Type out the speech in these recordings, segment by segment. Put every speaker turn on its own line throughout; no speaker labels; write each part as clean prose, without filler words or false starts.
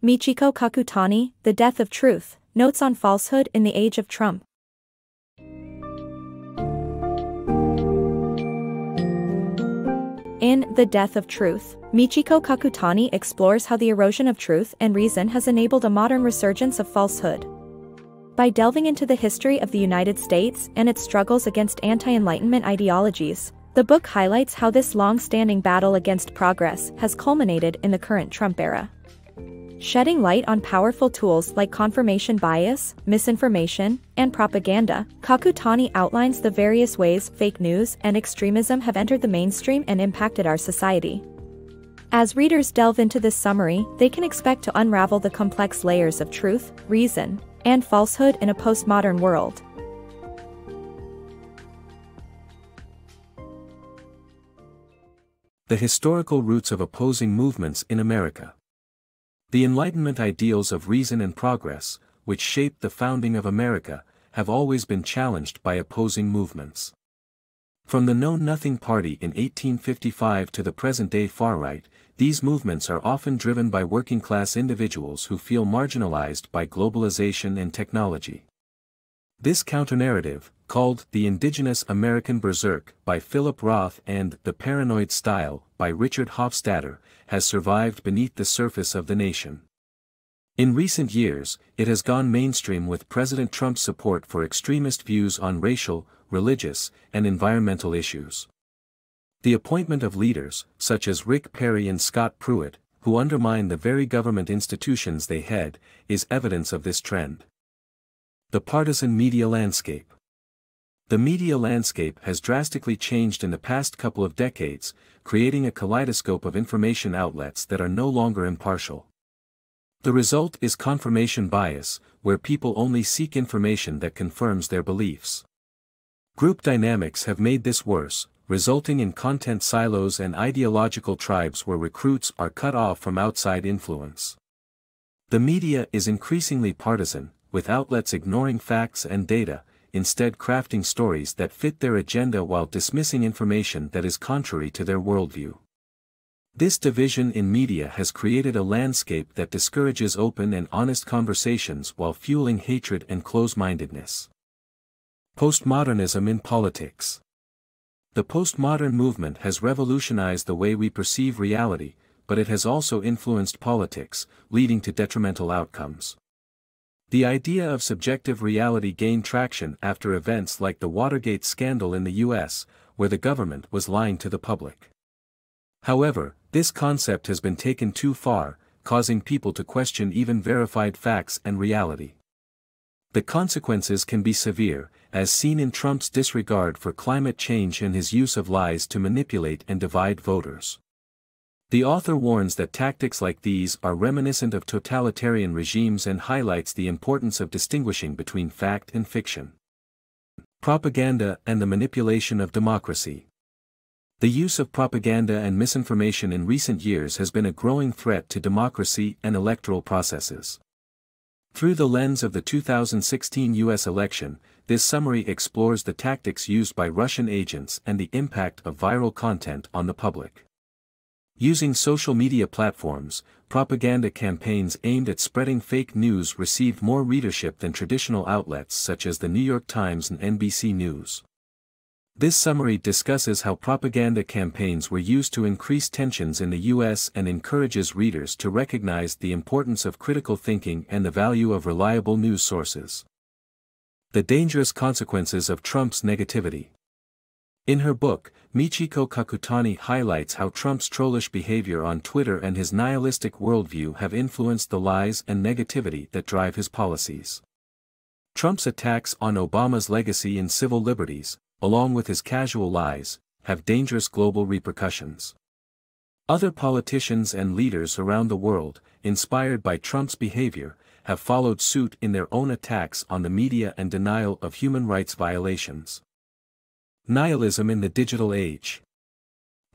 Michiko Kakutani, The Death of Truth, Notes on Falsehood in the Age of Trump. In The Death of Truth, Michiko Kakutani explores how the erosion of truth and reason has enabled a modern resurgence of falsehood. By delving into the history of the United States and its struggles against anti-Enlightenment ideologies, the book highlights how this long-standing battle against progress has culminated in the current Trump era. Shedding light on powerful tools like confirmation bias, misinformation, and propaganda, Kakutani outlines the various ways fake news and extremism have entered the mainstream and impacted our society. As readers delve into this summary, they can expect to unravel the complex layers of truth, reason, and falsehood in a postmodern world.
The historical roots of opposing movements in America. The Enlightenment ideals of reason and progress, which shaped the founding of America, have always been challenged by opposing movements. From the Know-Nothing Party in 1855 to the present-day far-right, these movements are often driven by working-class individuals who feel marginalized by globalization and technology. This counter-narrative, called The Indigenous American Berserk by Philip Roth and The Paranoid Style by Richard Hofstadter, has survived beneath the surface of the nation. In recent years, it has gone mainstream with President Trump's support for extremist views on racial, religious, and environmental issues. The appointment of leaders, such as Rick Perry and Scott Pruitt, who undermine the very government institutions they head, is evidence of this trend. The partisan media landscape. The media landscape has drastically changed in the past couple of decades, creating a kaleidoscope of information outlets that are no longer impartial. The result is confirmation bias, where people only seek information that confirms their beliefs. Group dynamics have made this worse, resulting in content silos and ideological tribes where recruits are cut off from outside influence. The media is increasingly partisan, with outlets ignoring facts and data, instead crafting stories that fit their agenda while dismissing information that is contrary to their worldview. This division in media has created a landscape that discourages open and honest conversations while fueling hatred and close-mindedness. Postmodernism in politics. The postmodern movement has revolutionized the way we perceive reality, but it has also influenced politics, leading to detrimental outcomes. The idea of subjective reality gained traction after events like the Watergate scandal in the US, where the government was lying to the public. However, this concept has been taken too far, causing people to question even verified facts and reality. The consequences can be severe, as seen in Trump's disregard for climate change and his use of lies to manipulate and divide voters. The author warns that tactics like these are reminiscent of totalitarian regimes and highlights the importance of distinguishing between fact and fiction. Propaganda and the manipulation of democracy. The use of propaganda and misinformation in recent years has been a growing threat to democracy and electoral processes. Through the lens of the 2016 U.S. election, this summary explores the tactics used by Russian agents and the impact of viral content on the public. Using social media platforms, propaganda campaigns aimed at spreading fake news received more readership than traditional outlets such as the New York Times and NBC News. This summary discusses how propaganda campaigns were used to increase tensions in the U.S. and encourages readers to recognize the importance of critical thinking and the value of reliable news sources. The dangerous consequences of Trump's negativity. In her book, Michiko Kakutani highlights how Trump's trollish behavior on Twitter and his nihilistic worldview have influenced the lies and negativity that drive his policies. Trump's attacks on Obama's legacy in civil liberties, along with his casual lies, have dangerous global repercussions. Other politicians and leaders around the world, inspired by Trump's behavior, have followed suit in their own attacks on the media and denial of human rights violations. Nihilism in the digital age.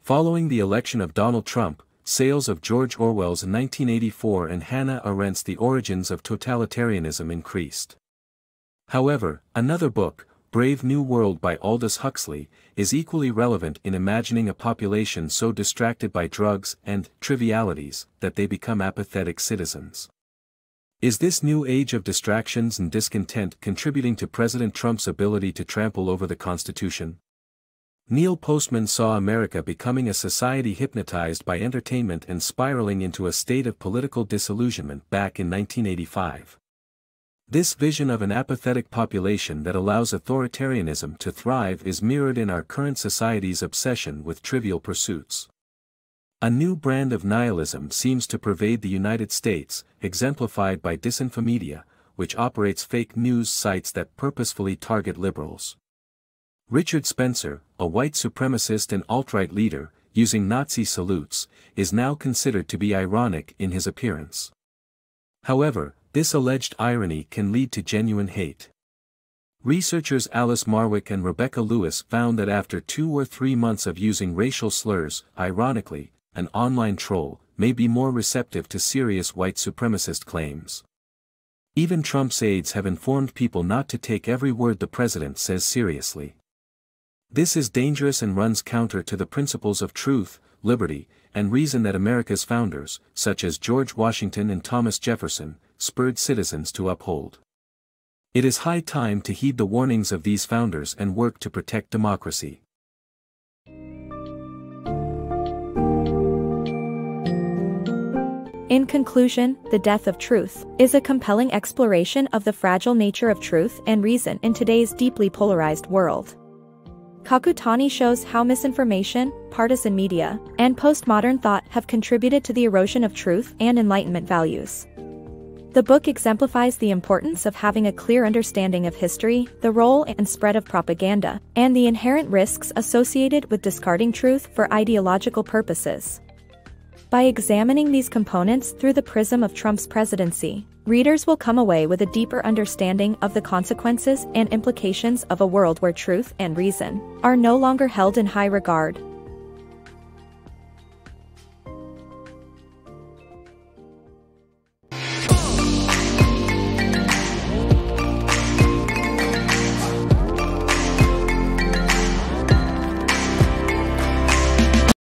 Following the election of Donald Trump, sales of George Orwell's 1984 and Hannah Arendt's The Origins of Totalitarianism increased. However, another book, Brave New World by Aldous Huxley, is equally relevant in imagining a population so distracted by drugs and trivialities that they become apathetic citizens. Is this new age of distractions and discontent contributing to President Trump's ability to trample over the Constitution? Neil Postman saw America becoming a society hypnotized by entertainment and spiraling into a state of political disillusionment back in 1985. This vision of an apathetic population that allows authoritarianism to thrive is mirrored in our current society's obsession with trivial pursuits. A new brand of nihilism seems to pervade the United States, exemplified by disinfomedia, which operates fake news sites that purposefully target liberals. Richard Spencer, a white supremacist and alt-right leader, using Nazi salutes, is now considered to be ironic in his appearance. However, this alleged irony can lead to genuine hate. Researchers Alice Marwick and Rebecca Lewis found that after 2 or 3 months of using racial slurs, ironically, an online troll may be more receptive to serious white supremacist claims. Even Trump's aides have informed people not to take every word the president says seriously. This is dangerous and runs counter to the principles of truth, liberty, and reason that America's founders, such as George Washington and Thomas Jefferson, spurred citizens to uphold. It is high time to heed the warnings of these founders and work to protect democracy.
In conclusion, The Death of Truth is a compelling exploration of the fragile nature of truth and reason in today's deeply polarized world. Kakutani shows how misinformation, partisan media, and postmodern thought have contributed to the erosion of truth and Enlightenment values. The book exemplifies the importance of having a clear understanding of history, the role and spread of propaganda, and the inherent risks associated with discarding truth for ideological purposes. By examining these components through the prism of Trump's presidency, readers will come away with a deeper understanding of the consequences and implications of a world where truth and reason are no longer held in high regard.